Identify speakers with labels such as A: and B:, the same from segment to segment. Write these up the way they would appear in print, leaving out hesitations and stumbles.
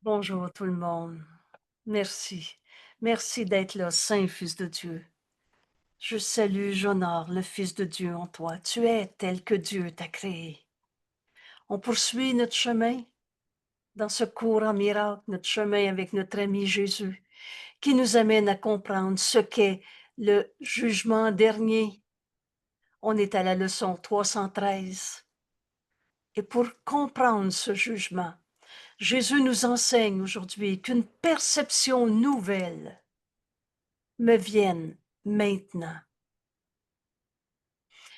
A: Bonjour tout le monde. Merci. Merci d'être là, Saint Fils de Dieu. Je salue, j'honore le Fils de Dieu en toi. Tu es tel que Dieu t'a créé. On poursuit notre chemin dans ce cours en miracle, notre chemin avec notre ami Jésus, qui nous amène à comprendre ce qu'est le jugement dernier. On est à la leçon 313. Et pour comprendre ce jugement, Jésus nous enseigne aujourd'hui qu'une perception nouvelle me vienne maintenant.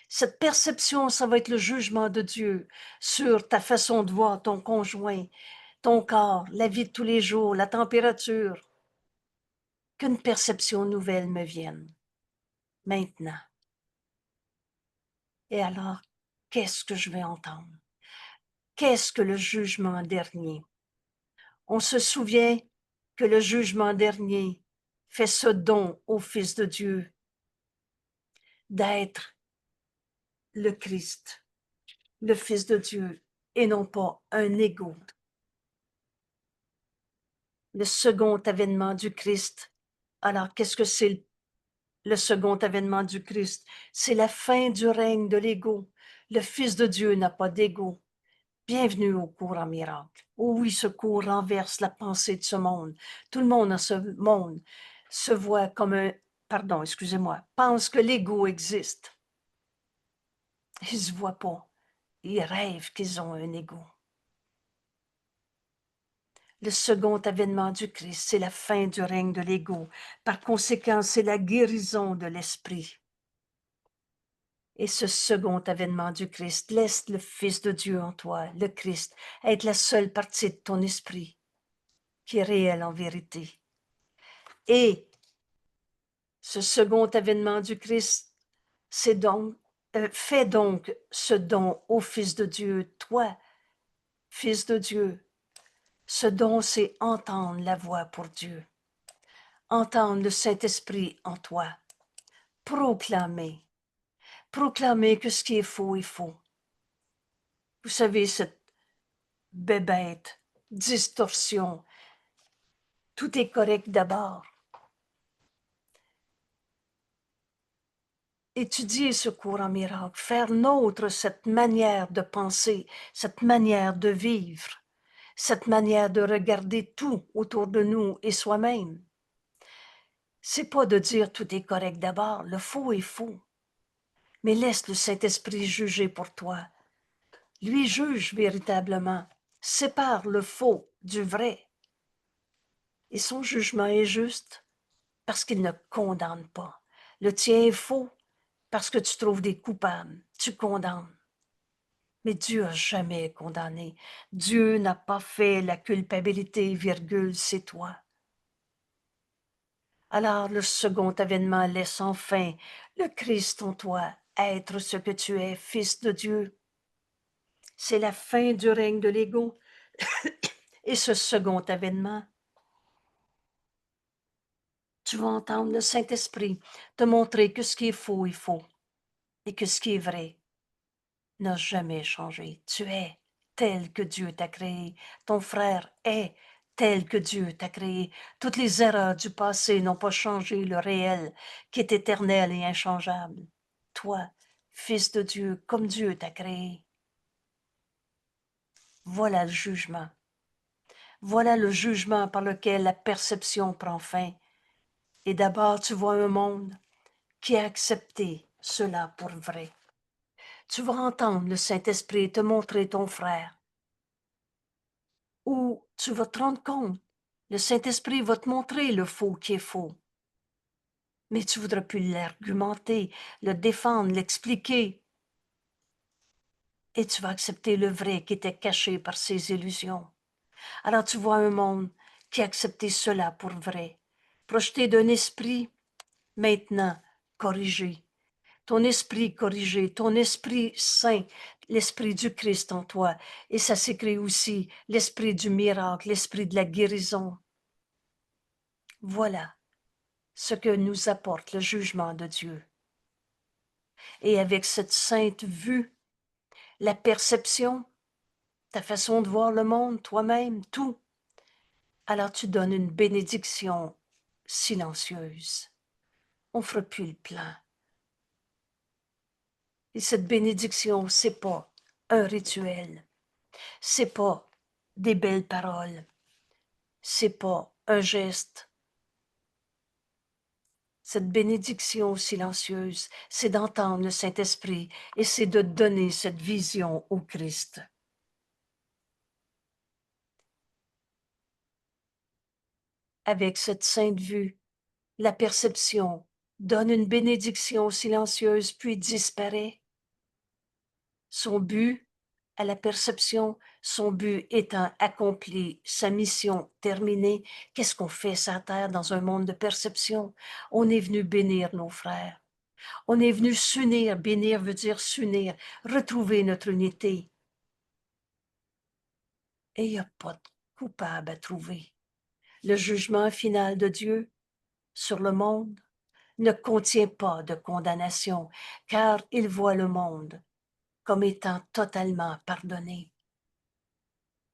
A: Cette perception, ça va être le jugement de Dieu sur ta façon de voir ton conjoint, ton corps, la vie de tous les jours, la température. Qu'une perception nouvelle me vienne maintenant. Et alors, qu'est-ce que je vais entendre? Qu'est-ce que le jugement dernier? On se souvient que le jugement dernier fait ce don au Fils de Dieu d'être le Christ, le Fils de Dieu, et non pas un égo. Le second avènement du Christ. Alors, qu'est-ce que c'est le second avènement du Christ? C'est la fin du règne de l'ego. Le Fils de Dieu n'a pas d'ego. Bienvenue au cours en miracle. Oh oui, ce cours renverse la pensée de ce monde. Tout le monde dans ce monde se voit comme excusez-moi, pense que l'ego existe. Ils ne se voient pas. Ils rêvent qu'ils ont un ego. Le second avènement du Christ, c'est la fin du règne de l'ego. Par conséquent, c'est la guérison de l'esprit. Et ce second avènement du Christ laisse le Fils de Dieu en toi, le Christ, être la seule partie de ton esprit qui est réelle en vérité. Et ce second avènement du Christ, c'est donc, fais donc ce don au Fils de Dieu, toi, Fils de Dieu. Ce don, c'est entendre la voix pour Dieu, entendre le Saint-Esprit en toi, proclamer, proclamer que ce qui est faux est faux. Vous savez, cette bébête, distorsion, tout est correct d'abord. Étudier ce cours en miracle, faire nôtre cette manière de penser, cette manière de vivre, cette manière de regarder tout autour de nous et soi-même. C'est pas de dire tout est correct d'abord, le faux est faux. Mais laisse le Saint-Esprit juger pour toi. Lui juge véritablement, sépare le faux du vrai. Et son jugement est juste parce qu'il ne condamne pas. Le tien est faux parce que tu trouves des coupables, tu condamnes. Mais Dieu n'a jamais condamné. Dieu n'a pas fait la culpabilité, virgule, c'est toi. Alors le second avènement laisse enfin le Christ en toi être ce que tu es, Fils de Dieu. C'est la fin du règne de l'ego. Et ce second avènement, tu vas entendre le Saint-Esprit te montrer que ce qui est faux et que ce qui est vrai n'a jamais changé. Tu es tel que Dieu t'a créé. Ton frère est tel que Dieu t'a créé. Toutes les erreurs du passé n'ont pas changé le réel qui est éternel et inchangeable. Toi, Fils de Dieu, comme Dieu t'a créé. Voilà le jugement. Voilà le jugement par lequel la perception prend fin. Et d'abord, tu vois un monde qui a accepté cela pour vrai. Tu vas entendre le Saint-Esprit te montrer ton frère. Ou tu vas te rendre compte, le Saint-Esprit va te montrer le faux qui est faux. Mais tu voudras plus l'argumenter, le défendre, l'expliquer. Et tu vas accepter le vrai qui était caché par ses illusions. Alors tu vois un monde qui a accepté cela pour vrai, projeté d'un esprit maintenant corrigé. Ton esprit corrigé, ton esprit saint, l'esprit du Christ en toi. Et ça s'écrit aussi l'esprit du miracle, l'esprit de la guérison. Voilà ce que nous apporte le jugement de Dieu. Et avec cette sainte vue, la perception, ta façon de voir le monde, toi-même, tout, alors tu donnes une bénédiction silencieuse. On ne fera plus le plein. Et cette bénédiction, c'est pas un rituel, c'est pas des belles paroles, c'est pas un geste. Cette bénédiction silencieuse, c'est d'entendre le Saint-Esprit et c'est de donner cette vision au Christ. Avec cette sainte vue, la perception donne une bénédiction silencieuse puis disparaît. Son but, à la perception, son but étant accompli, sa mission terminée, qu'est-ce qu'on fait sur terre dans un monde de perception? On est venu bénir nos frères. On est venu s'unir. Bénir veut dire s'unir, retrouver notre unité. Et il n'y a pas de coupable à trouver. Le jugement final de Dieu sur le monde ne contient pas de condamnation, car il voit le monde comme étant totalement pardonné,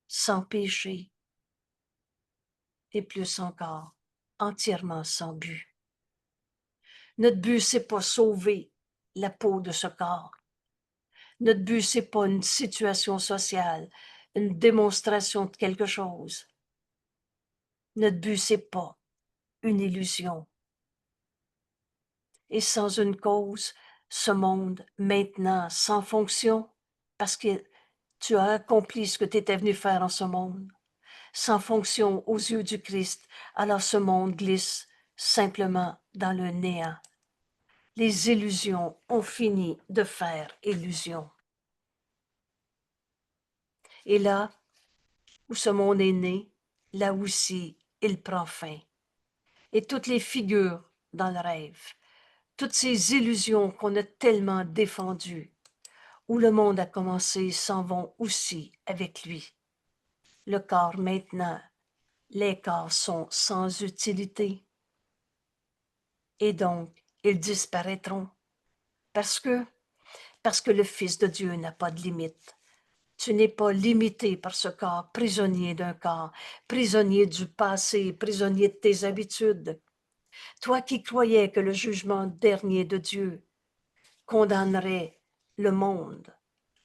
A: sans péché, et plus encore, entièrement sans but. Notre but, c'est pas sauver la peau de ce corps. Notre but, c'est pas une situation sociale, une démonstration de quelque chose. Notre but, c'est pas une illusion. Et sans une cause, ce monde, maintenant, sans fonction, parce que tu as accompli ce que tu étais venu faire en ce monde, sans fonction aux yeux du Christ, alors ce monde glisse simplement dans le néant. Les illusions ont fini de faire illusion. Et là où ce monde est né, là aussi, il prend fin. Et toutes les figures dans le rêve, toutes ces illusions qu'on a tellement défendues, où le monde a commencé, s'en vont aussi avec lui. Le corps maintenant, les corps sont sans utilité. Et donc, ils disparaîtront. Parce que le Fils de Dieu n'a pas de limite. Tu n'es pas limité par ce corps, prisonnier d'un corps, prisonnier du passé, prisonnier de tes habitudes. Toi qui croyais que le jugement dernier de Dieu condamnerait le monde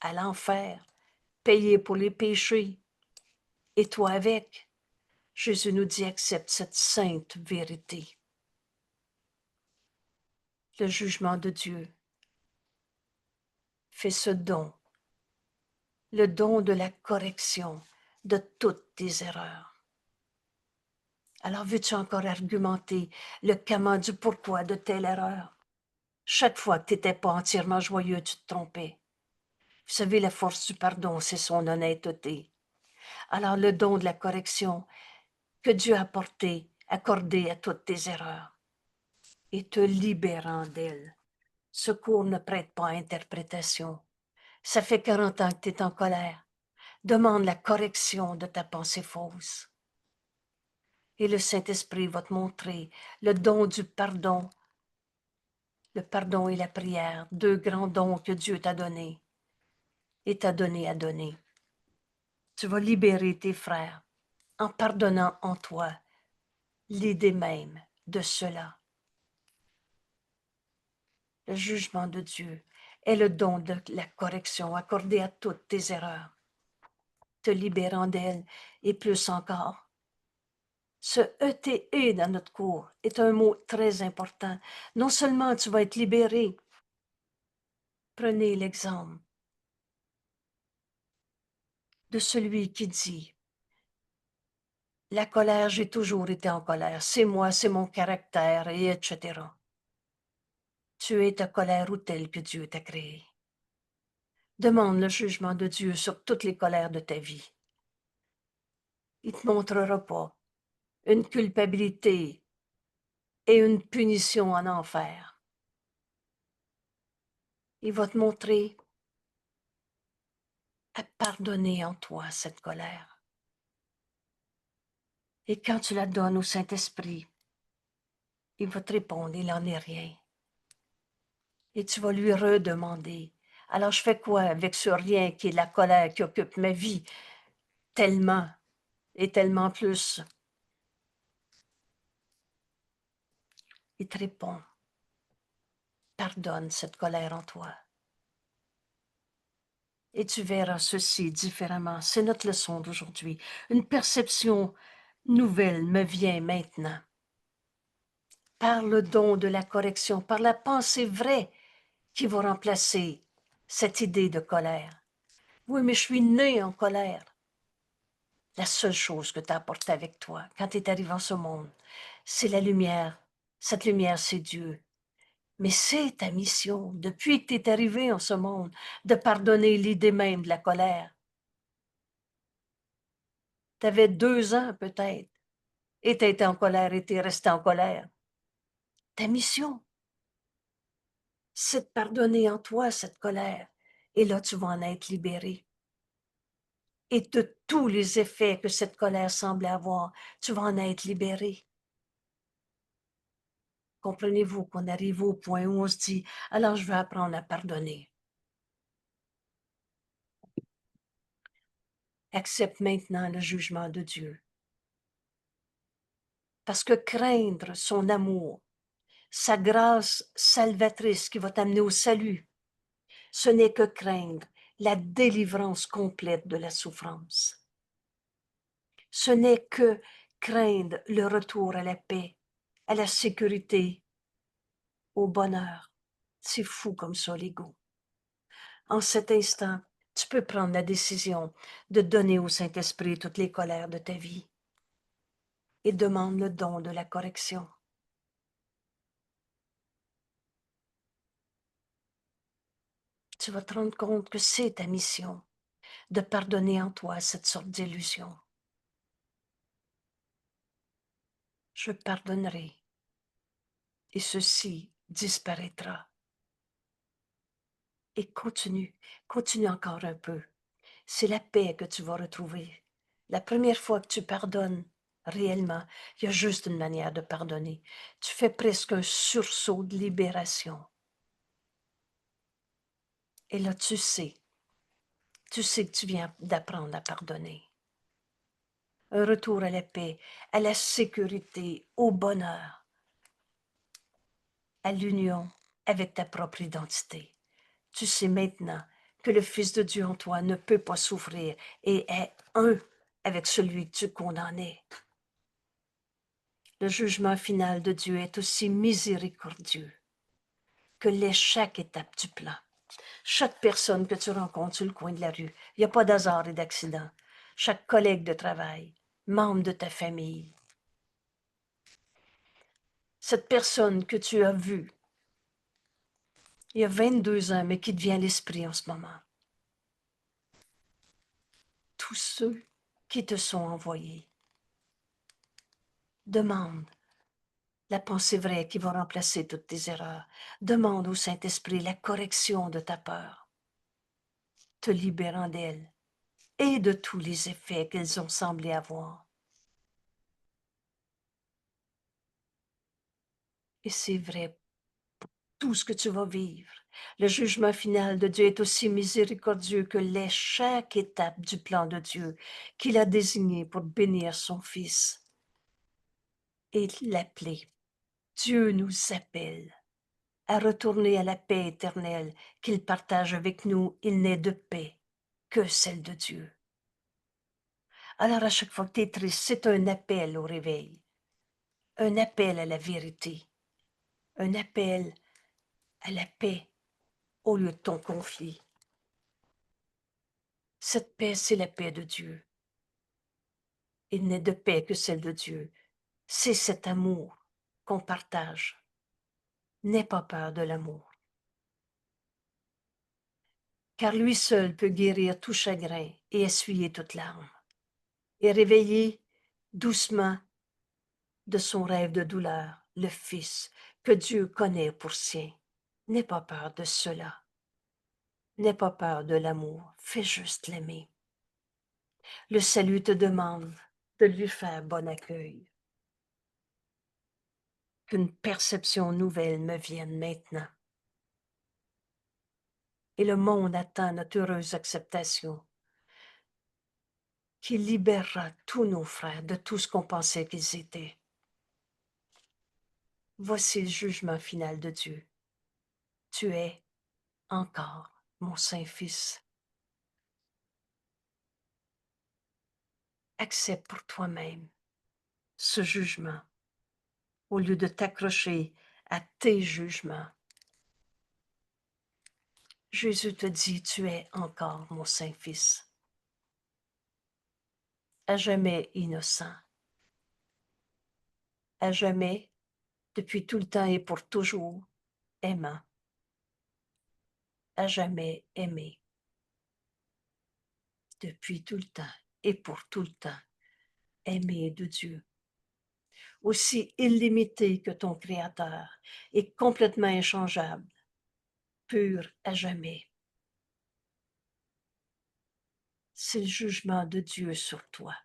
A: à l'enfer, payé pour les péchés, et toi avec, Jésus nous dit accepte cette sainte vérité. Le jugement de Dieu fait ce don, le don de la correction de toutes tes erreurs. Alors veux-tu encore argumenter le comment du pourquoi de telle erreur? Chaque fois que tu n'étais pas entièrement joyeux, tu te trompais. Vous savez, la force du pardon, c'est son honnêteté. Alors le don de la correction que Dieu a accordé à toutes tes erreurs, et te libérant d'elles. Ce cours ne prête pas à interprétation. Ça fait 40 ans que tu es en colère. Demande la correction de ta pensée fausse. Et le Saint-Esprit va te montrer le don du pardon. Le pardon et la prière, deux grands dons que Dieu t'a donnés et t'a donné à donner. Tu vas libérer tes frères en pardonnant en toi l'idée même de cela. Le jugement de Dieu est le don de la correction accordé à toutes tes erreurs, te libérant d'elles et plus encore. Ce ETE dans notre cours est un mot très important. Non seulement tu vas être libéré, prenez l'exemple de celui qui dit « La colère, j'ai toujours été en colère, c'est moi, c'est mon caractère, et etc. » Tu es ta colère ou telle que Dieu t'a créée. Demande le jugement de Dieu sur toutes les colères de ta vie. Il ne te montrera pas une culpabilité et une punition en enfer. Il va te montrer à pardonner en toi cette colère. Et quand tu la donnes au Saint-Esprit, il va te répondre, il n'en est rien. Et tu vas lui redemander, alors je fais quoi avec ce rien qui est la colère qui occupe ma vie tellement et tellement plus? Il te répond, pardonne cette colère en toi. Et tu verras ceci différemment. C'est notre leçon d'aujourd'hui. Une perception nouvelle me vient maintenant. Par le don de la correction, par la pensée vraie qui va remplacer cette idée de colère. Oui, mais je suis né en colère. La seule chose que tu as apportée avec toi quand tu es arrivé en ce monde, c'est la lumière. Cette lumière, c'est Dieu. Mais c'est ta mission, depuis que tu es arrivé en ce monde, de pardonner l'idée même de la colère. Tu avais 2 ans peut-être, et tu étais en colère et tu es resté en colère. Ta mission, c'est de pardonner en toi cette colère. Et là, tu vas en être libéré. Et de tous les effets que cette colère semble avoir, tu vas en être libéré. Comprenez-vous qu'on arrive au point où on se dit, alors je vais apprendre à pardonner. Accepte maintenant le jugement de Dieu. Parce que craindre son amour, sa grâce salvatrice qui va t'amener au salut, ce n'est que craindre la délivrance complète de la souffrance. Ce n'est que craindre le retour à la paix, à la sécurité, au bonheur. C'est fou comme ça, l'ego. En cet instant, tu peux prendre la décision de donner au Saint-Esprit toutes les colères de ta vie et demande le don de la correction. Tu vas te rendre compte que c'est ta mission de pardonner en toi cette sorte d'illusion. Je pardonnerai et ceci disparaîtra. Et continue encore un peu. C'est la paix que tu vas retrouver. La première fois que tu pardonnes réellement, il y a juste une manière de pardonner. Tu fais presque un sursaut de libération. Et là, tu sais que tu viens d'apprendre à pardonner. Un retour à la paix, à la sécurité, au bonheur, à l'union avec ta propre identité. Tu sais maintenant que le Fils de Dieu en toi ne peut pas souffrir et est un avec celui que tu condamnais. Le jugement final de Dieu est aussi miséricordieux que chaque étape du plan. Chaque personne que tu rencontres sur le coin de la rue, il n'y a pas d'hasard et d'accident. Chaque collègue de travail, membre de ta famille, cette personne que tu as vue il y a 22 ans, mais qui devient l'esprit en ce moment. Tous ceux qui te sont envoyés. Demande la pensée vraie qui va remplacer toutes tes erreurs. Demande au Saint-Esprit la correction de ta peur, te libérant d'elle et de tous les effets qu'elles ont semblé avoir. Et c'est vrai pour tout ce que tu vas vivre. Le jugement final de Dieu est aussi miséricordieux que chaque étape du plan de Dieu qu'il a désigné pour bénir son Fils et l'appeler. Dieu nous appelle à retourner à la paix éternelle qu'il partage avec nous. Il n'est de paix que celle de Dieu. Alors à chaque fois que tu es triste, c'est un appel au réveil, un appel à la vérité, un appel à la paix au lieu de ton conflit. Cette paix, c'est la paix de Dieu. Il n'est de paix que celle de Dieu. C'est cet amour qu'on partage. N'aie pas peur de l'amour. Car lui seul peut guérir tout chagrin et essuyer toute larme. Et réveiller doucement de son rêve de douleur le Fils que Dieu connaît pour sien. N'aie pas peur de cela. N'aie pas peur de l'amour. Fais juste l'aimer. Le salut te demande de lui faire bon accueil. Qu'une perception nouvelle me vienne maintenant. Et le monde attend notre heureuse acceptation qui libérera tous nos frères de tout ce qu'on pensait qu'ils étaient. Voici le jugement final de Dieu. Tu es encore mon Saint-Fils. Accepte pour toi-même ce jugement au lieu de t'accrocher à tes jugements. Jésus te dit, tu es encore mon Saint-Fils, à jamais innocent, à jamais, depuis tout le temps et pour toujours, aimant, à jamais aimé, depuis tout le temps et pour tout le temps, aimé de Dieu, aussi illimité que ton Créateur et complètement inchangeable, pur à jamais. C'est le jugement de Dieu sur toi.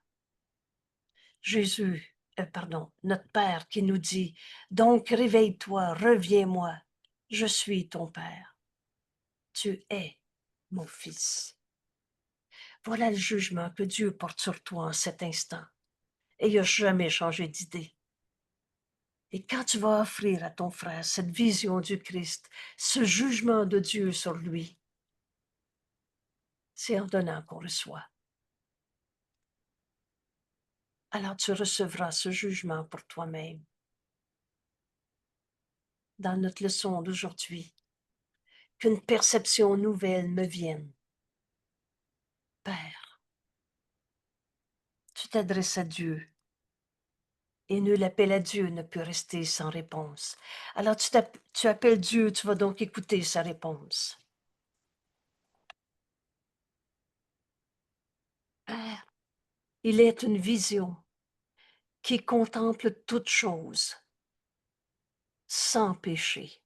A: Jésus, notre Père qui nous dit, donc réveille-toi, reviens-moi, je suis ton Père, tu es mon Fils. Voilà le jugement que Dieu porte sur toi en cet instant, et il n'a jamais changé d'idée. Et quand tu vas offrir à ton frère cette vision du Christ, ce jugement de Dieu sur lui, c'est en donnant qu'on reçoit. Alors tu recevras ce jugement pour toi-même. Dans notre leçon d'aujourd'hui, qu'une perception nouvelle me vienne. Père, tu t'adresses à Dieu, et nul appel à Dieu ne peut rester sans réponse. Alors tu appelles Dieu, tu vas donc écouter sa réponse. Père, il est une vision qui contemple toutes choses, sans péché,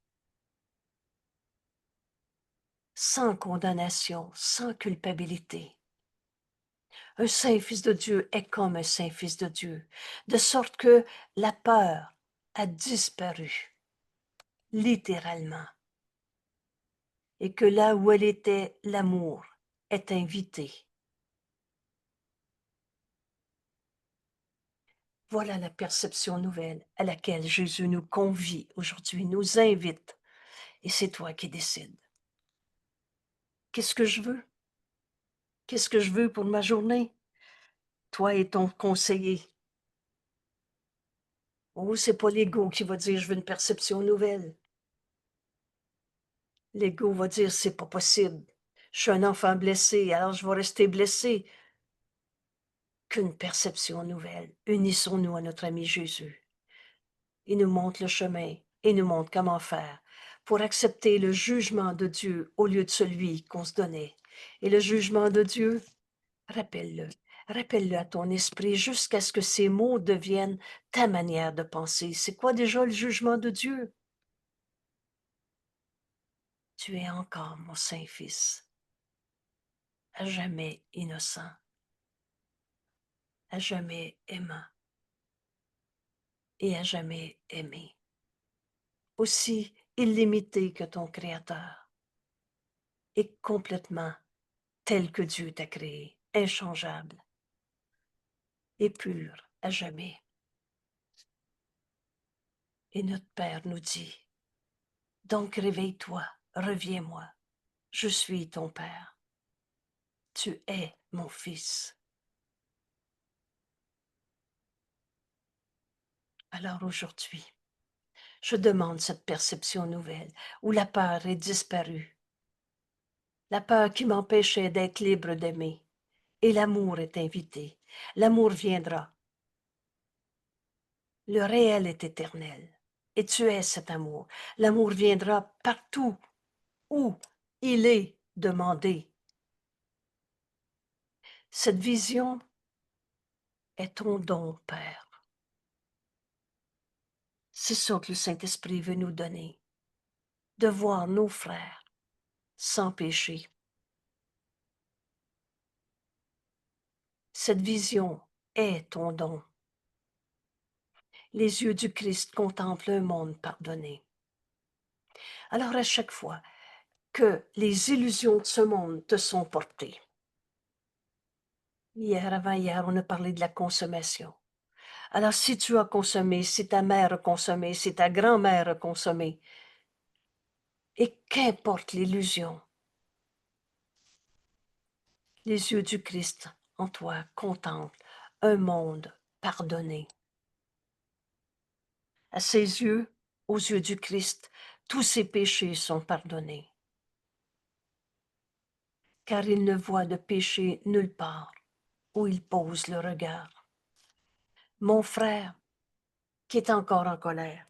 A: sans condamnation, sans culpabilité. Un saint fils de Dieu est comme un saint fils de Dieu, de sorte que la peur a disparu, littéralement, et que là où elle était, l'amour est invité. Voilà la perception nouvelle à laquelle Jésus nous convie aujourd'hui, nous invite, et c'est toi qui décides. Qu'est-ce que je veux? Qu'est-ce que je veux pour ma journée? Toi et ton conseiller. Oh, c'est pas l'ego qui va dire je veux une perception nouvelle. L'ego va dire c'est pas possible. Je suis un enfant blessé, alors je vais rester blessé. Qu'une perception nouvelle. Unissons-nous à notre ami Jésus. Il nous montre le chemin et nous montre comment faire pour accepter le jugement de Dieu au lieu de celui qu'on se donnait. Et le jugement de Dieu, rappelle-le. Rappelle-le à ton esprit jusqu'à ce que ces mots deviennent ta manière de penser. C'est quoi déjà le jugement de Dieu? Tu es encore mon Saint-Fils, à jamais innocent, à jamais aimant et à jamais aimé, aussi illimité que ton Créateur et complètement tel que Dieu t'a créé, inchangeable et pur à jamais. Et notre Père nous dit, donc réveille-toi, reviens-moi, je suis ton Père, tu es mon Fils. Alors aujourd'hui, je demande cette perception nouvelle où la peur est disparue, la peur qui m'empêchait d'être libre d'aimer, et l'amour est invité. L'amour viendra. Le réel est éternel, et tu es cet amour. L'amour viendra partout où il est demandé. Cette vision est ton don, Père. C'est ça que le Saint-Esprit veut nous donner, de voir nos frères sans péché. Cette vision est ton don. Les yeux du Christ contemplent un monde pardonné. Alors à chaque fois que les illusions de ce monde te sont portées, hier, avant-hier, on a parlé de la consommation. Alors si tu as consommé, si ta mère a consommé, si ta grand-mère a consommé, et qu'importe l'illusion, les yeux du Christ en toi contemplent un monde pardonné. À ses yeux, aux yeux du Christ, tous ses péchés sont pardonnés, car il ne voit de péché nulle part où il pose le regard. Mon frère, qui est encore en colère,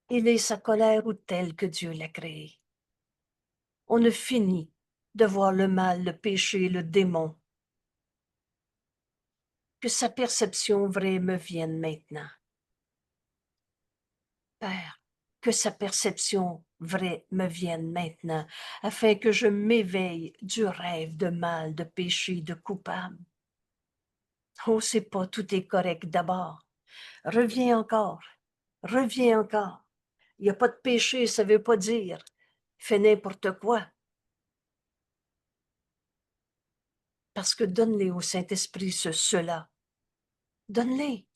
A: il est sa colère ou telle que Dieu l'a créé. On ne finit de voir le mal, le péché, le démon. Que sa perception vraie me vienne maintenant. Père, que sa perception vraie me vienne maintenant, afin que je m'éveille du rêve de mal, de péché, de coupable. Oh, c'est pas tout est correct d'abord. Reviens encore, reviens encore. Il n'y a pas de péché, ça veut pas dire fais n'importe quoi. Parce que donne-les au Saint-Esprit cela. Donne-les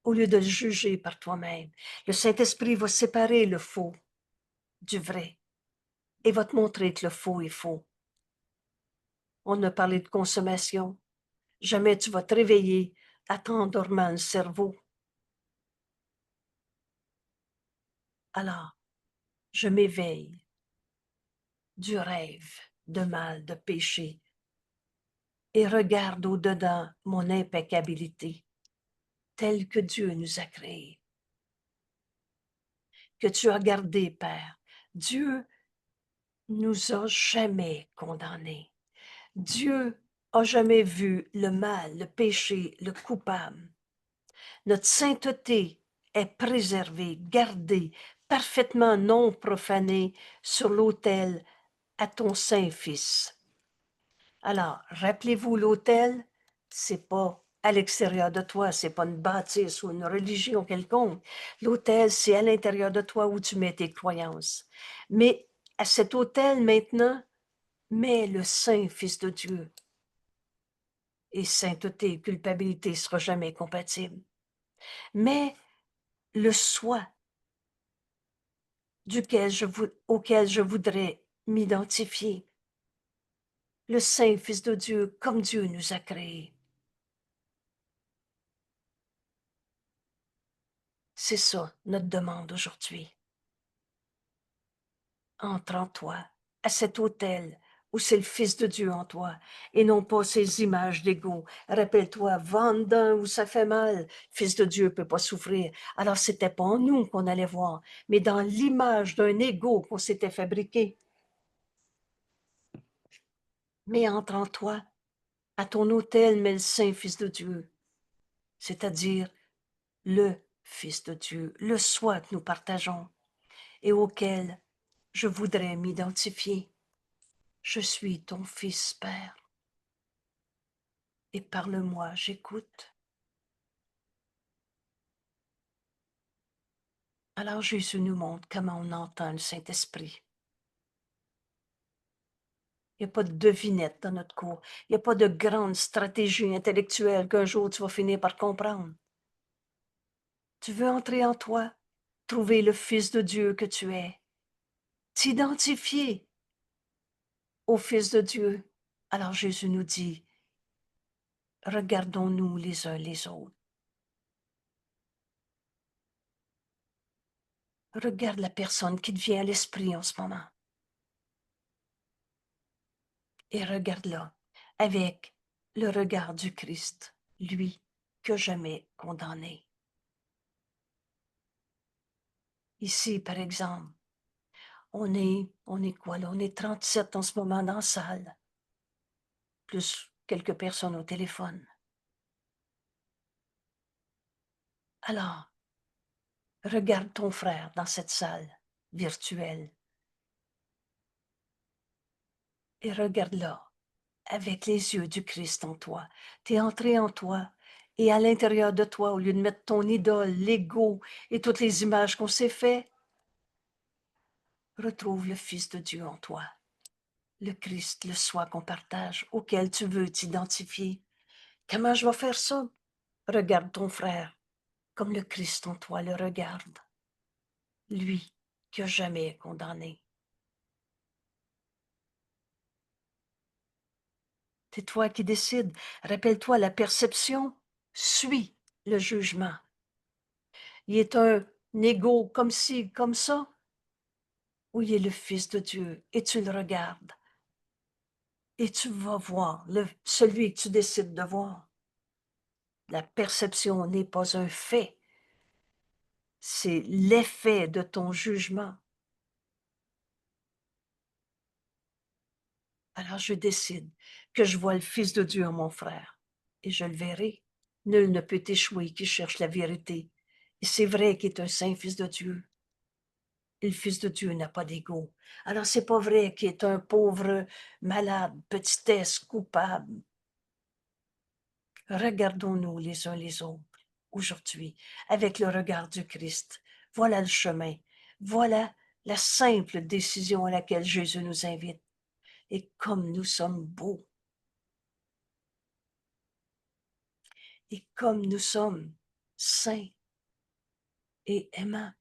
A: au lieu de le juger par toi-même. Le Saint-Esprit va séparer le faux du vrai et va te montrer que le faux est faux. On a parlé de consommation. Jamais tu vas te réveiller à t'endormant le cerveau. Alors, je m'éveille du rêve de mal, de péché, et regarde au-dedans mon impeccabilité, telle que Dieu nous a créés, que tu as gardé, Père. Dieu nous a jamais condamnés. Dieu a jamais vu le mal, le péché, le coupable. Notre sainteté est préservée, gardée, parfaitement non profanée sur l'autel à ton Saint-Fils. Alors, rappelez-vous, l'autel, c'est pas à l'extérieur de toi, c'est pas une bâtisse ou une religion quelconque. L'autel, c'est à l'intérieur de toi où tu mets tes croyances. Mais à cet autel, maintenant, mets le Saint-Fils de Dieu. Et sainteté et culpabilité ne sera jamais compatible. Mais le soi auquel je voudrais m'identifier, le Saint-Fils de Dieu comme Dieu nous a créés. C'est ça notre demande aujourd'hui. Entre en toi, à cet autel où c'est le Fils de Dieu en toi, et non pas ces images d'ego. Rappelle-toi, Vendin où ça fait mal, Fils de Dieu peut pas souffrir. Alors c'était pas en nous qu'on allait voir, mais dans l'image d'un ego qu'on s'était fabriqué. Mais entre en toi, à ton autel, mais le Saint-Fils de Dieu, c'est-à-dire le Fils de Dieu, le soi que nous partageons et auquel je voudrais m'identifier. Je suis ton Fils, Père, et parle-moi, j'écoute. Alors Jésus nous montre comment on entend le Saint-Esprit. Il n'y a pas de devinette dans notre cours. Il n'y a pas de grande stratégie intellectuelle qu'un jour tu vas finir par comprendre. Tu veux entrer en toi, trouver le Fils de Dieu que tu es, t'identifier au Fils de Dieu. Alors Jésus nous dit, regardons-nous les uns les autres. Regarde la personne qui te vient à l'esprit en ce moment. Et regarde-la avec le regard du Christ, lui que jamais condamné. Ici, par exemple, on est quoi là? On est 37 en ce moment dans la salle, plus quelques personnes au téléphone. Alors, regarde ton frère dans cette salle virtuelle et regarde-la avec les yeux du Christ en toi. Tu es entré en toi et à l'intérieur de toi, au lieu de mettre ton idole, l'ego et toutes les images qu'on s'est fait, retrouve le Fils de Dieu en toi, le Christ, le soi qu'on partage, auquel tu veux t'identifier. Comment je vais faire ça? Regarde ton frère comme le Christ en toi le regarde, lui qui a jamais condamné. C'est toi qui décides. Rappelle-toi, la perception suit le jugement. Il est un égo comme ci, comme ça, ou il est le Fils de Dieu, et tu le regardes, et tu vas voir celui que tu décides de voir. La perception n'est pas un fait, c'est l'effet de ton jugement. Alors je décide que je vois le Fils de Dieu en mon frère, et je le verrai. Nul ne peut échouer qui cherche la vérité. Et c'est vrai qu'il est un saint Fils de Dieu. Et le Fils de Dieu n'a pas d'ego. Alors c'est pas vrai qu'il est un pauvre malade, petitesse, coupable. Regardons-nous les uns les autres aujourd'hui avec le regard du Christ. Voilà le chemin. Voilà la simple décision à laquelle Jésus nous invite. Et comme nous sommes beaux, et comme nous sommes saints et aimants,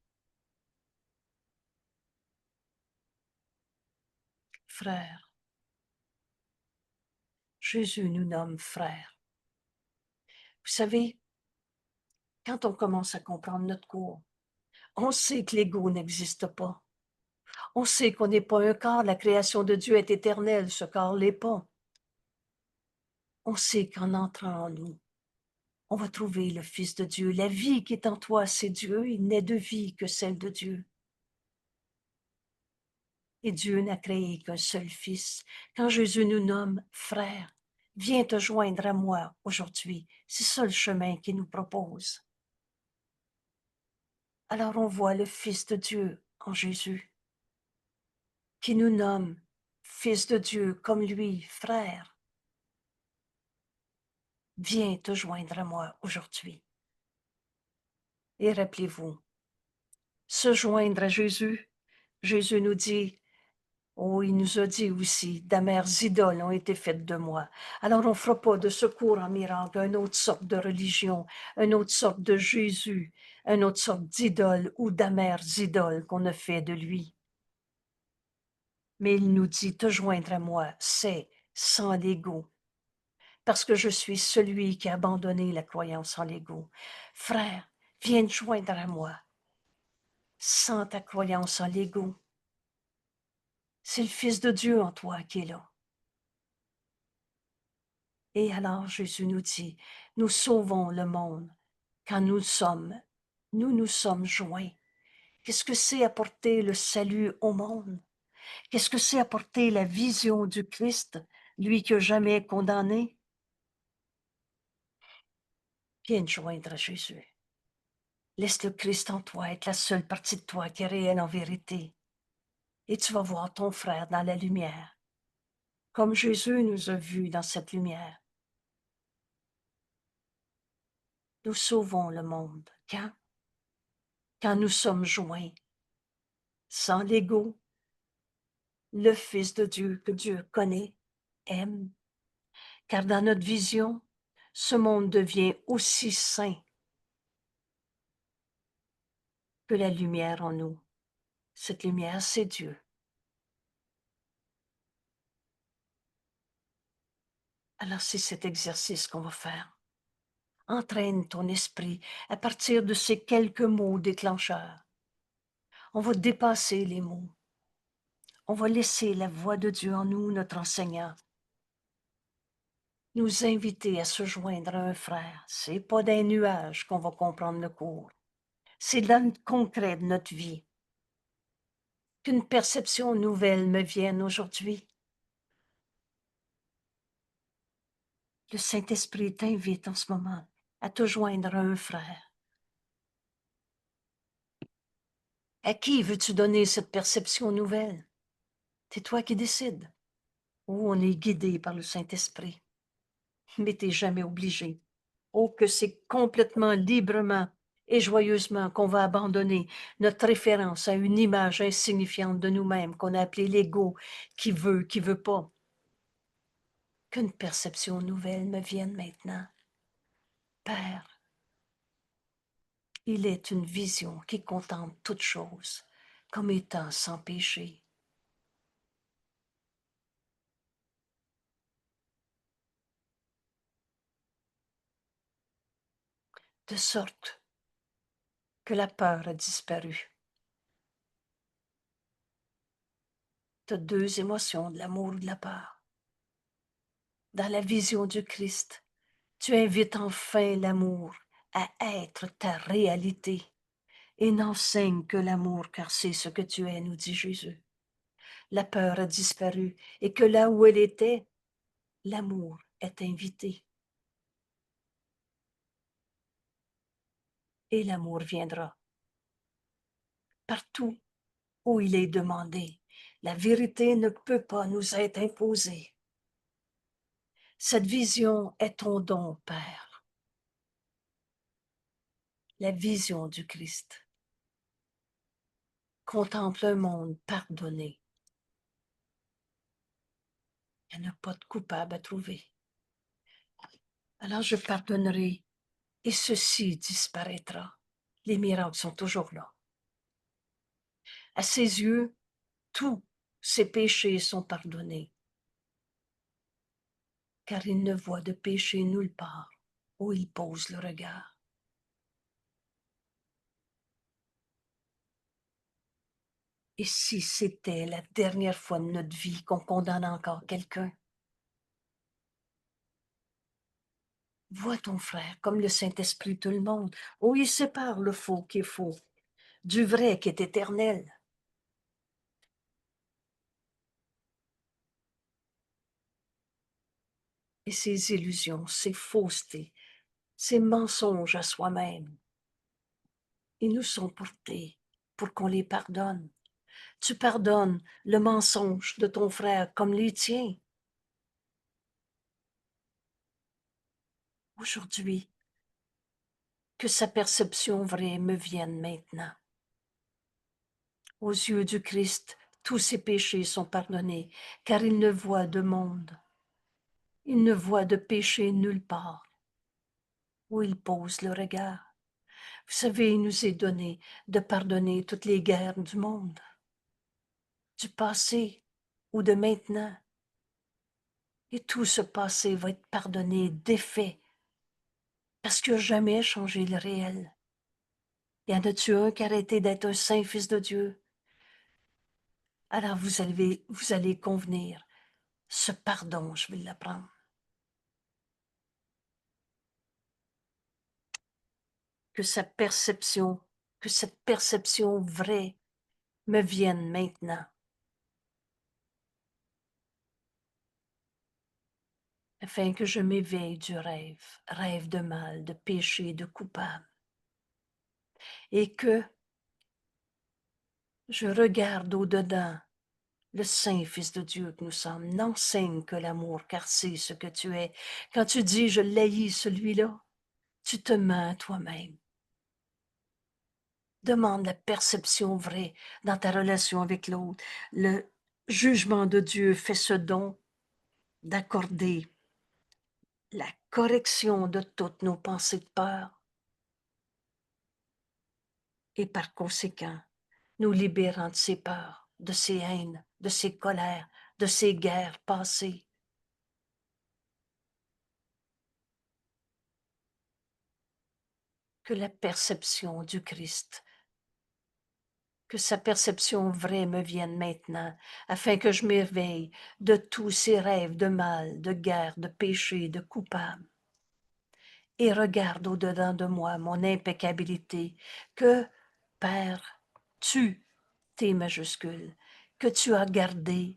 A: frères, Jésus nous nomme frères. Vous savez, quand on commence à comprendre notre cours, on sait que l'ego n'existe pas. On sait qu'on n'est pas un corps, la création de Dieu est éternelle, ce corps l'est pas. On sait qu'en entrant en nous, on va trouver le Fils de Dieu. La vie qui est en toi, c'est Dieu. Il n'est de vie que celle de Dieu. Et Dieu n'a créé qu'un seul Fils. Quand Jésus nous nomme frères, viens te joindre à moi aujourd'hui. C'est ça le chemin qu'il nous propose. Alors on voit le Fils de Dieu en Jésus, qui nous nomme Fils de Dieu comme lui, frère. Viens te joindre à moi aujourd'hui. Et rappelez-vous, se joindre à Jésus, Jésus nous dit, oh, il nous a dit aussi, d'amères idoles ont été faites de moi. Alors on ne fera pas de secours en miracle, une autre sorte de religion, une autre sorte de Jésus, une autre sorte d'idole ou d'amères idoles qu'on a fait de lui. Mais il nous dit, te joindre à moi, c'est sans l'ego, parce que je suis celui qui a abandonné la croyance en l'ego. Frère, viens te joindre à moi, sans ta croyance en l'ego. C'est le Fils de Dieu en toi qui est là. Et alors Jésus nous dit, nous sauvons le monde quand nous nous sommes joints. Qu'est-ce que c'est apporter le salut au monde? Qu'est-ce que c'est apporter la vision du Christ, lui qui n'a jamais condamné? Viens te joindre à Jésus. Laisse le Christ en toi être la seule partie de toi qui est réelle en vérité. Et tu vas voir ton frère dans la lumière, comme Jésus nous a vus dans cette lumière. Nous sauvons le monde. Quand nous sommes joints, sans l'ego, le Fils de Dieu que Dieu connaît, aime. Car dans notre vision, ce monde devient aussi saint que la lumière en nous. Cette lumière, c'est Dieu. Alors c'est cet exercice qu'on va faire. Entraîne ton esprit à partir de ces quelques mots déclencheurs. On va dépasser les mots. On va laisser la voix de Dieu en nous, notre enseignant, nous inviter à se joindre à un frère. C'est pas d'un nuage qu'on va comprendre le cours. C'est dans le concret de notre vie. Qu'une perception nouvelle me vienne aujourd'hui. Le Saint-Esprit t'invite en ce moment à te joindre à un frère. À qui veux-tu donner cette perception nouvelle? C'est toi qui décides. Oh, on est guidé par le Saint-Esprit. Mais t'es jamais obligé. Oh, que c'est complètement librement et joyeusement qu'on va abandonner notre référence à une image insignifiante de nous-mêmes qu'on a appelée l'ego, qui veut pas. Qu'une perception nouvelle me vienne maintenant. Père, Il est une vision qui contemple toutes choses comme étant sans péché. De sorte que la peur a disparu. Tu as deux émotions, de l'amour et de la peur. Dans la vision du Christ, tu invites enfin l'amour à être ta réalité et n'enseigne que l'amour car c'est ce que tu es, nous dit Jésus. La peur a disparu et que là où elle était, l'amour est invité. Et l'amour viendra. Partout où il est demandé, la vérité ne peut pas nous être imposée. Cette vision est ton don, Père. La vision du Christ. Contemple un monde pardonné. Il n'y a pas de coupable à trouver. Alors je pardonnerai et ceci disparaîtra. Les miracles sont toujours là. À ses yeux, tous ses péchés sont pardonnés, car il ne voit de péché nulle part où il pose le regard. Et si c'était la dernière fois de notre vie qu'on condamne encore quelqu'un? Vois ton frère comme le Saint-Esprit tout le monde, où il sépare le faux qui est faux, du vrai qui est éternel. Et ses illusions, ses faussetés, ses mensonges à soi-même, ils nous sont portés pour qu'on les pardonne. Tu pardonnes le mensonge de ton frère comme les tiens. Aujourd'hui, que sa perception vraie me vienne maintenant. Aux yeux du Christ, tous ses péchés sont pardonnés, car il ne voit de monde. Il ne voit de péché nulle part où il pose le regard. Vous savez, il nous est donné de pardonner toutes les guerres du monde, du passé ou de maintenant. Et tout ce passé va être pardonné, défait, parce qu'il n'a jamais changé le réel. Y en a-tu un qui a arrêté d'être un saint fils de Dieu? Alors vous allez convenir, ce pardon, je vais l'apprendre. Que cette perception vraie me vienne maintenant, afin que je m'éveille du rêve, rêve de mal, de péché, de coupable, et que je regarde au-dedans le saint Fils de Dieu que nous sommes. N'enseigne que l'amour, car c'est ce que tu es. Quand tu dis « je l'haïs celui-là », tu te mens à toi-même. Demande la perception vraie dans ta relation avec l'autre. Le jugement de Dieu fait ce don d'accorder la correction de toutes nos pensées de peur et par conséquent nous libérant de ces peurs, de ces haines, de ces colères, de ces guerres passées. Que la perception du Christ, que sa perception vraie me vienne maintenant, afin que je m'éveille de tous ces rêves de mal, de guerre, de péché, de coupable. Et regarde au-dedans de moi mon impeccabilité, que, Père, tu, T majuscule, que tu as gardé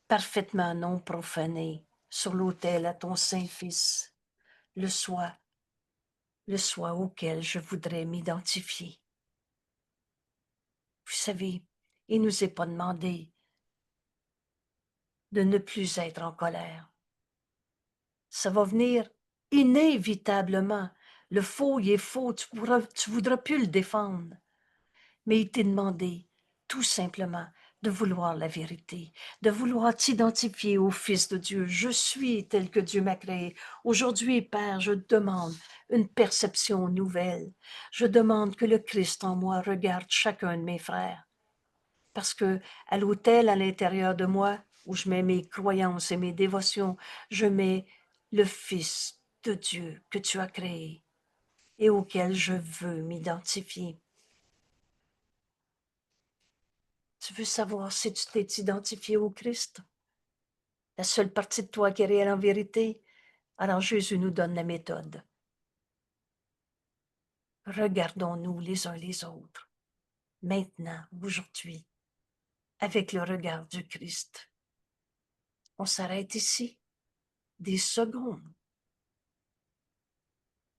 A: parfaitement non profané sur l'autel à ton Saint-Fils, le soi auquel je voudrais m'identifier. Vous savez, il ne nous est pas demandé de ne plus être en colère. Ça va venir inévitablement. Le faux, il est faux, tu voudras plus le défendre. Mais il t'est demandé, tout simplement, de vouloir la vérité, de vouloir t'identifier au Fils de Dieu. Je suis tel que Dieu m'a créé. Aujourd'hui, Père, je demande une perception nouvelle. Je demande que le Christ en moi regarde chacun de mes frères. Parce que à l'autel, à l'intérieur de moi, où je mets mes croyances et mes dévotions, je mets le Fils de Dieu que tu as créé et auquel je veux m'identifier. Tu veux savoir si tu t'es identifié au Christ? La seule partie de toi qui est réelle en vérité? Alors Jésus nous donne la méthode. Regardons-nous les uns les autres, maintenant, aujourd'hui, avec le regard du Christ. On s'arrête ici, des secondes.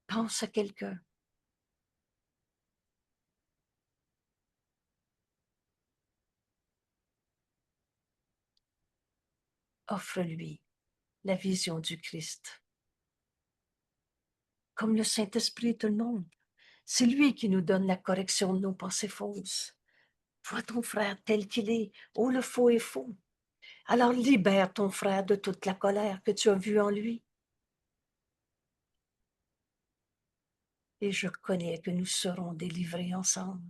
A: Pense à quelqu'un. Offre-lui la vision du Christ. Comme le Saint-Esprit te le montre, c'est lui qui nous donne la correction de nos pensées fausses. Vois ton frère tel qu'il est. Oh, le faux est faux. Alors libère ton frère de toute la colère que tu as vue en lui. Et je connais que nous serons délivrés ensemble.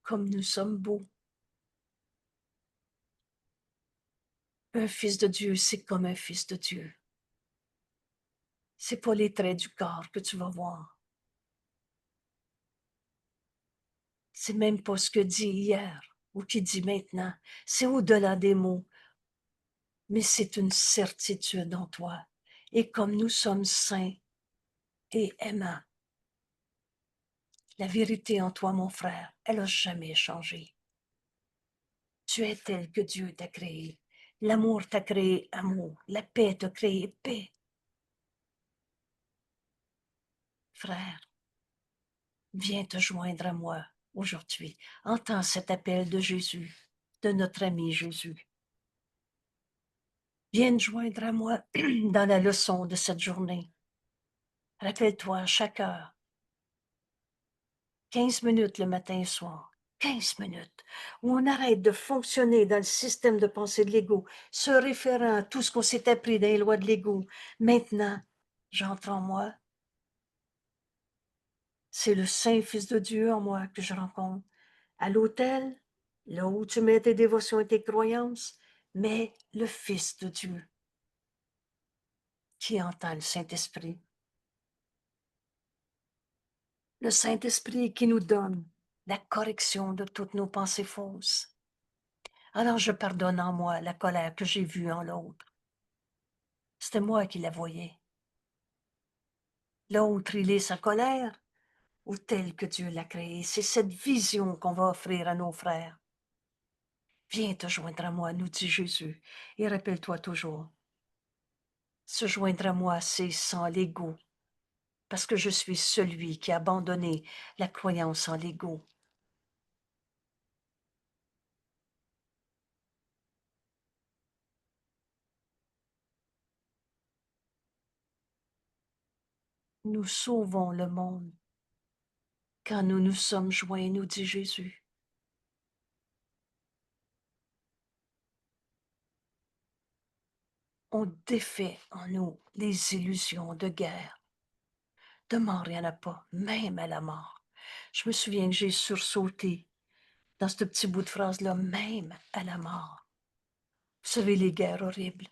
A: Comme nous sommes beaux. Un fils de Dieu, c'est comme un fils de Dieu. C'est pas les traits du corps que tu vas voir. C'est même pas ce que dit hier ou qui dit maintenant. C'est au-delà des mots. Mais c'est une certitude en toi. Et comme nous sommes saints et aimants, la vérité en toi, mon frère, elle n'a jamais changé. Tu es tel que Dieu t'a créé. L'amour t'a créé amour. La paix t'a créé paix. Frère, viens te joindre à moi aujourd'hui. Entends cet appel de Jésus, de notre ami Jésus. Viens te joindre à moi dans la leçon de cette journée. Rappelle-toi à chaque heure, 15 minutes le matin et soir, 15 minutes, où on arrête de fonctionner dans le système de pensée de l'ego, se référant à tout ce qu'on s'est appris dans les lois de l'ego. Maintenant, j'entre en moi. C'est le Saint-Fils de Dieu en moi que je rencontre. À l'autel, là où tu mets tes dévotions et tes croyances, mais le Fils de Dieu qui entend le Saint-Esprit. Le Saint-Esprit qui nous donne la correction de toutes nos pensées fausses. Alors je pardonne en moi la colère que j'ai vue en l'autre. C'était moi qui la voyais. L'autre, il est sa colère, ou tel que Dieu l'a créé. C'est cette vision qu'on va offrir à nos frères. Viens te joindre à moi, nous dit Jésus, et rappelle-toi toujours, se joindre à moi, c'est sans l'ego, parce que je suis celui qui a abandonné la croyance en l'ego. Nous sauvons le monde quand nous nous sommes joints, nous dit Jésus. On défait en nous les illusions de guerre. De mort, il n'y en a pas, même à la mort. Je me souviens que j'ai sursauté dans ce petit bout de phrase-là, même à la mort. Vous savez, les guerres horribles.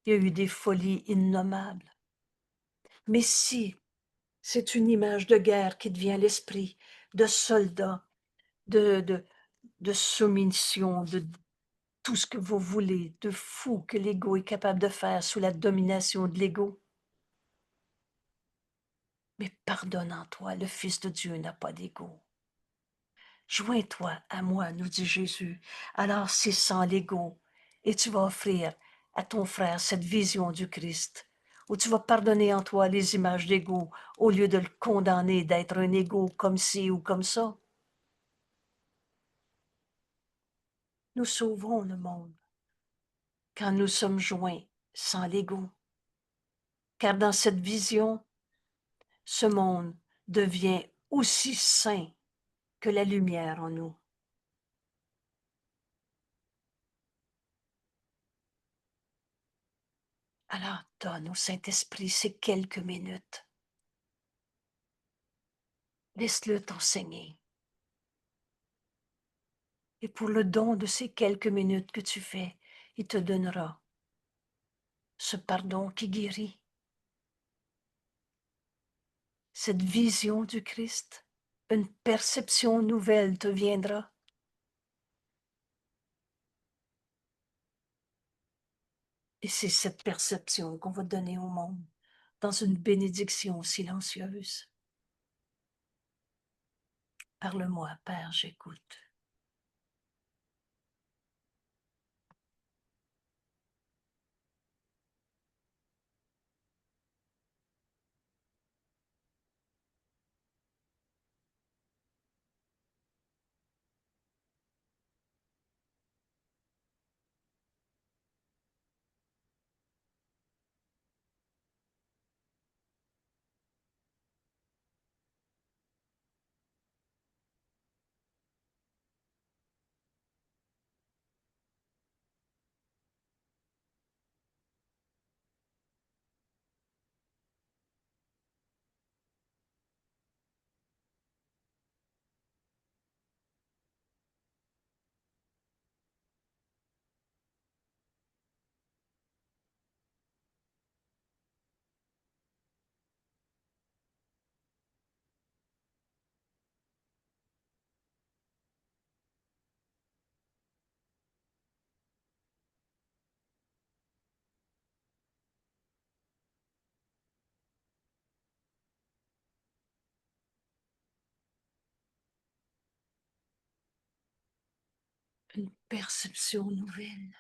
A: Il y a eu des folies innommables. Mais si c'est une image de guerre qui devient l'esprit, de soldats, de, de, de soumission, de tout ce que vous voulez, de fou que l'ego est capable de faire sous la domination de l'ego. Mais pardonne en toi, le Fils de Dieu n'a pas d'ego. Joins-toi à moi, nous dit Jésus. Alors c'est sans l'ego. Et tu vas offrir à ton frère cette vision du Christ, où tu vas pardonner en toi les images d'ego, au lieu de le condamner d'être un ego comme ci ou comme ça. Nous sauvons le monde quand nous sommes joints sans l'ego. Car dans cette vision, ce monde devient aussi saint que la lumière en nous. Alors donne au Saint-Esprit ces quelques minutes. Laisse-le t'enseigner. Et pour le don de ces quelques minutes que tu fais, il te donnera ce pardon qui guérit, cette vision du Christ, une perception nouvelle te viendra. Et c'est cette perception qu'on va donner au monde dans une bénédiction silencieuse. Parle-moi, Père, j'écoute. Une perception nouvelle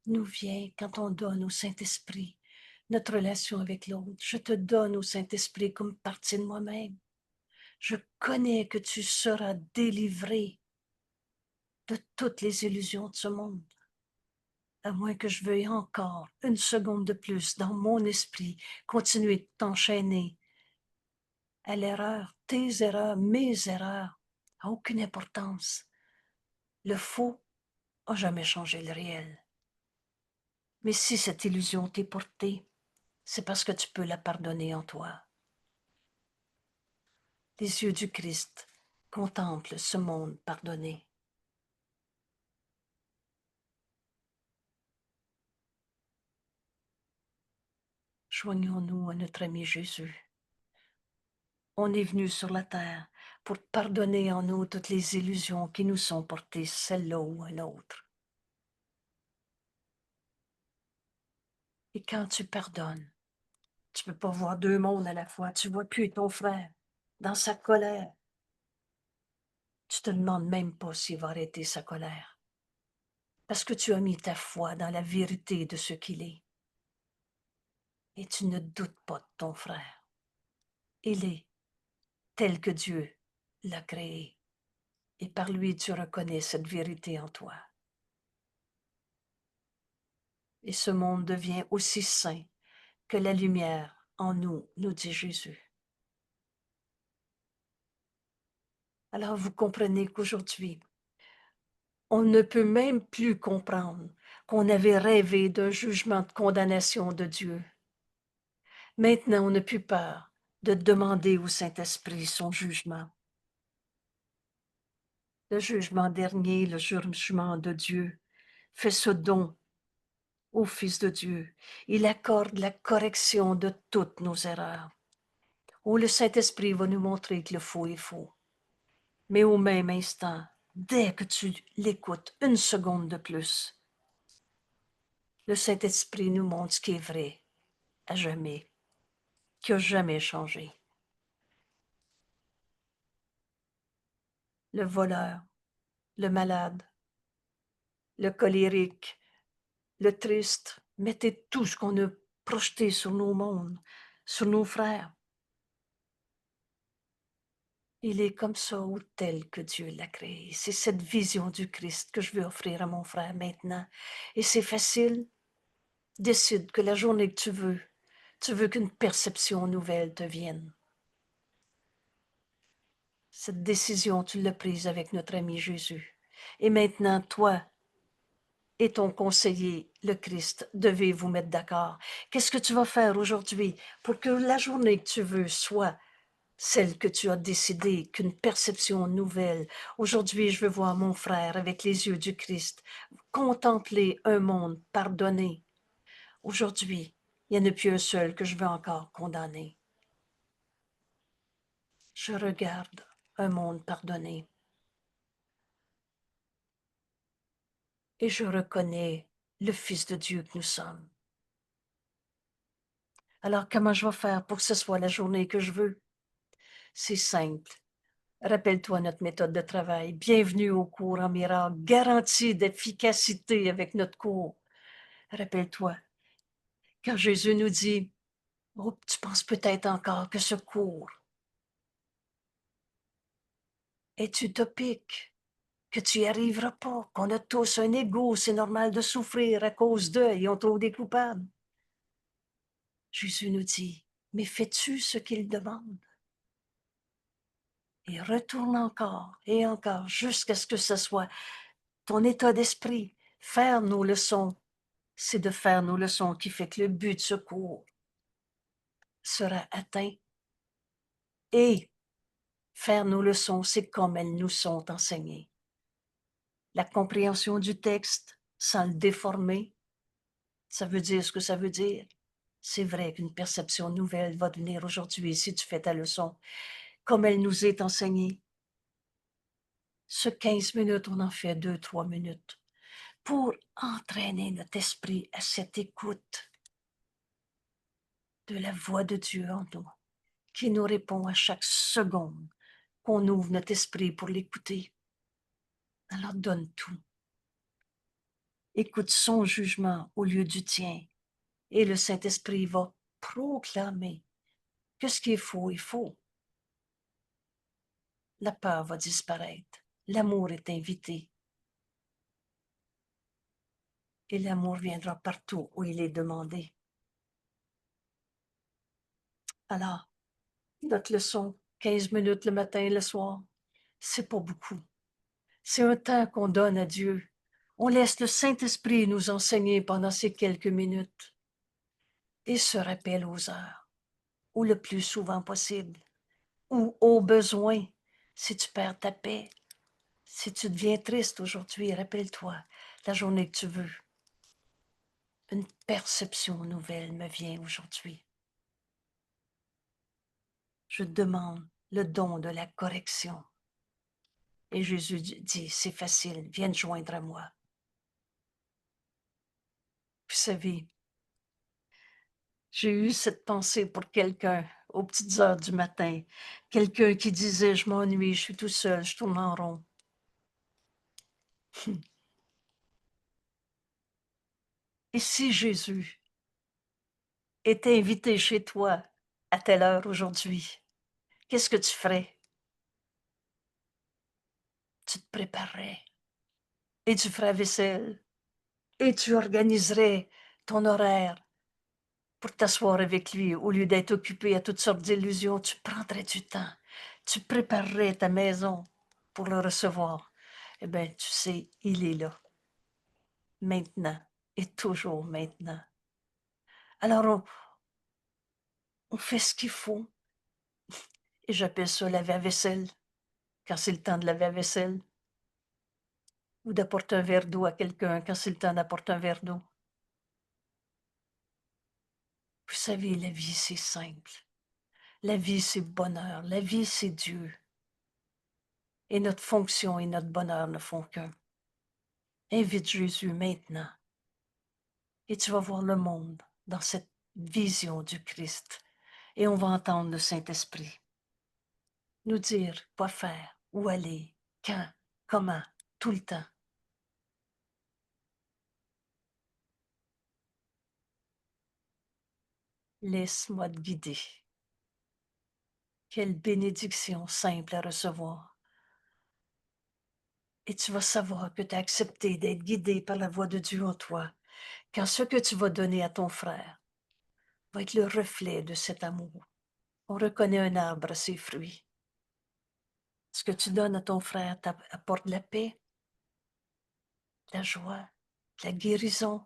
A: nous vient quand on donne au Saint-Esprit notre relation avec l'autre. Je te donne au Saint-Esprit comme partie de moi-même. Je connais que tu seras délivré de toutes les illusions de ce monde, à moins que je veuille encore une seconde de plus dans mon esprit continuer de t'enchaîner à l'erreur, tes erreurs, mes erreurs, à aucune importance. Le faux n'a jamais changé le réel. Mais si cette illusion t'est portée, c'est parce que tu peux la pardonner en toi. Les yeux du Christ contemplent ce monde pardonné. Joignons-nous à notre ami Jésus. On est venu sur la terre pour pardonner en nous toutes les illusions qui nous sont portées, celle-là ou un autre. Et quand tu pardonnes, tu ne peux pas voir deux mondes à la fois. Tu ne vois plus ton frère dans sa colère. Tu te demandes même pas s'il va arrêter sa colère. Parce que tu as mis ta foi dans la vérité de ce qu'il est. Et tu ne doutes pas de ton frère. Il est tel que Dieu l'a créé. Et par lui, tu reconnais cette vérité en toi. Et ce monde devient aussi saint que la lumière en nous, nous dit Jésus. Alors vous comprenez qu'aujourd'hui, on ne peut même plus comprendre qu'on avait rêvé d'un jugement de condamnation de Dieu. Maintenant, on n'a plus peur de demander au Saint-Esprit son jugement. Le jugement dernier, le jugement de Dieu, fait ce don au Fils de Dieu. Il accorde la correction de toutes nos erreurs. Où le Saint-Esprit va nous montrer que le faux est faux. Mais au même instant, dès que tu l'écoutes une seconde de plus, le Saint-Esprit nous montre ce qui est vrai à jamais, qui n'a jamais changé. Le voleur, le malade, le colérique, le triste, mettez tout ce qu'on a projeté sur nos mondes, sur nos frères. Il est comme ça ou tel que Dieu l'a créé. C'est cette vision du Christ que je veux offrir à mon frère maintenant. Et c'est facile. Décide que la journée que tu veux qu'une perception nouvelle te vienne. Cette décision, tu l'as prise avec notre ami Jésus. Et maintenant, toi, et ton conseiller, le Christ, devez vous mettre d'accord. Qu'est-ce que tu vas faire aujourd'hui pour que la journée que tu veux soit celle que tu as décidé, qu'une perception nouvelle. Aujourd'hui, je veux voir mon frère avec les yeux du Christ, contempler un monde pardonné. Aujourd'hui, il n'y en a plus un seul que je veux encore condamner. Je regarde un monde pardonné et je reconnais le Fils de Dieu que nous sommes. Alors, comment je vais faire pour que ce soit la journée que je veux? C'est simple. Rappelle-toi notre méthode de travail. Bienvenue au cours en miracle, garantie d'efficacité avec notre cours. Rappelle-toi, quand Jésus nous dit, oh, tu penses peut-être encore que ce cours est utopique, que tu n'y arriveras pas, qu'on a tous un ego, c'est normal de souffrir à cause d'eux et on trouve des coupables. Jésus nous dit, mais fais-tu ce qu'il demande? Et retourne encore et encore jusqu'à ce que ce soit ton état d'esprit. Faire nos leçons, c'est de faire nos leçons qui fait que le but de ce cours sera atteint. Et faire nos leçons, c'est comme elles nous sont enseignées. La compréhension du texte sans le déformer, ça veut dire ce que ça veut dire. C'est vrai qu'une perception nouvelle va venir aujourd'hui si tu fais ta leçon, comme elle nous est enseignée. Ce 15 minutes, on en fait 2-3 minutes pour entraîner notre esprit à cette écoute de la voix de Dieu en nous, qui nous répond à chaque seconde qu'on ouvre notre esprit pour l'écouter. Alors donne tout. Écoute son jugement au lieu du tien. Et le Saint-Esprit va proclamer que ce qui est faux est faux. La peur va disparaître. L'amour est invité. Et l'amour viendra partout où il est demandé. Alors, notre leçon, 15 minutes le matin et le soir, c'est pas beaucoup. C'est un temps qu'on donne à Dieu. On laisse le Saint-Esprit nous enseigner pendant ces quelques minutes et se rappelle aux heures, ou le plus souvent possible, ou au besoin, si tu perds ta paix, si tu deviens triste aujourd'hui, rappelle-toi la journée que tu veux. Une perception nouvelle me vient aujourd'hui. Je demande le don de la correction. Et Jésus dit, c'est facile, viens te joindre à moi. Vous savez, j'ai eu cette pensée pour quelqu'un aux petites heures du matin. Quelqu'un qui disait, je m'ennuie, je suis tout seul, je tourne en rond. Et si Jésus était invité chez toi à telle heure aujourd'hui, qu'est-ce que tu ferais? Tu te préparerais et tu ferais la vaisselle et tu organiserais ton horaire pour t'asseoir avec lui. Au lieu d'être occupé à toutes sortes d'illusions, tu prendrais du temps. Tu préparerais ta maison pour le recevoir. Eh bien, tu sais, il est là, maintenant et toujours maintenant. Alors, on fait ce qu'il faut. Et j'appelle ça laver la vaisselle, quand c'est le temps de laver la vaisselle. Ou d'apporter un verre d'eau à quelqu'un quand c'est le temps d'apporter un verre d'eau. Vous savez, la vie, c'est simple. La vie, c'est bonheur. La vie, c'est Dieu. Et notre fonction et notre bonheur ne font qu'un. Invite Jésus maintenant. Et tu vas voir le monde dans cette vision du Christ. Et on va entendre le Saint-Esprit nous dire quoi faire, où aller, quand, comment, tout le temps. Laisse-moi te guider. Quelle bénédiction simple à recevoir. Et tu vas savoir que tu as accepté d'être guidé par la voix de Dieu en toi, quand ce que tu vas donner à ton frère va être le reflet de cet amour. On reconnaît un arbre à ses fruits. Ce que tu donnes à ton frère t'apporte la paix, la joie, la guérison.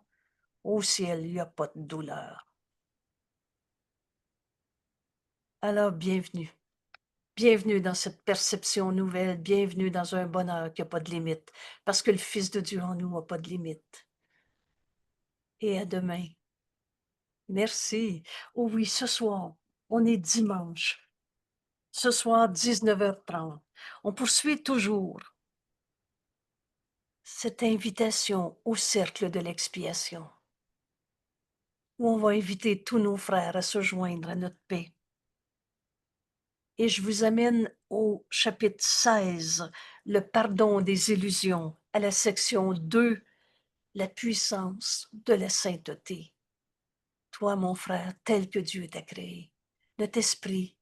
A: Au ciel, il n'y a pas de douleur. Alors, bienvenue. Bienvenue dans cette perception nouvelle, bienvenue dans un bonheur qui n'a pas de limite, parce que le Fils de Dieu en nous n'a pas de limite. Et à demain. Merci. Oh oui, ce soir, on est dimanche. Ce soir, 19h30. On poursuit toujours cette invitation au cercle de l'expiation, où on va inviter tous nos frères à se joindre à notre paix. Et je vous amène au chapitre 16, le pardon des illusions, à la section 2, la puissance de la sainteté. Toi, mon frère, tel que Dieu t'a créé, notre esprit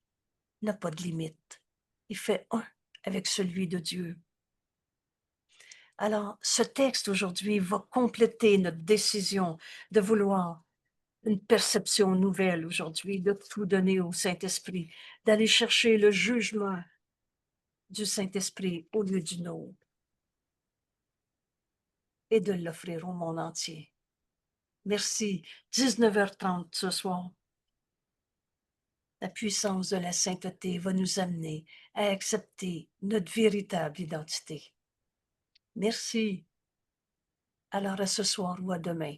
A: n'a pas de limite. Il fait un avec celui de Dieu. Alors, ce texte aujourd'hui va compléter notre décision de vouloir une perception nouvelle aujourd'hui, de tout donner au Saint-Esprit, d'aller chercher le jugement du Saint-Esprit au lieu du nôtre et de l'offrir au monde entier. Merci. 19h30 ce soir. La puissance de la sainteté va nous amener à accepter notre véritable identité. Merci. Alors à ce soir ou à demain.